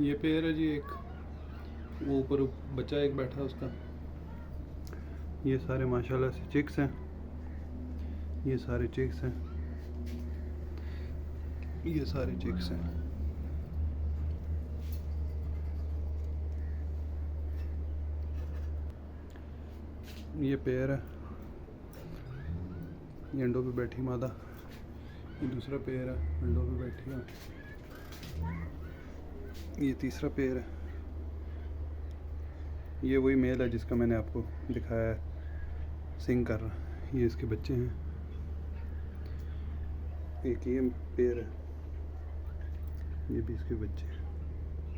ये पेड़ है जी एक, वो ऊपर बच्चा एक बैठा है उसका। ये सारे माशाल्लाह से चिक्स हैं, ये सारे चिक्स हैं, ये सारे चिक्स हैं। ये पेड़ है, ये अंडों पे बैठी मादा। ये दूसरा पेड़ है, अंडों पे बैठी है। ये तीसरा पेड़ है, ये वही मेल है जिसका मैंने आपको दिखाया है सिंग कर रहा। ये इसके बच्चे हैं। एक ये पेड़ है, ये भी इसके बच्चे हैं।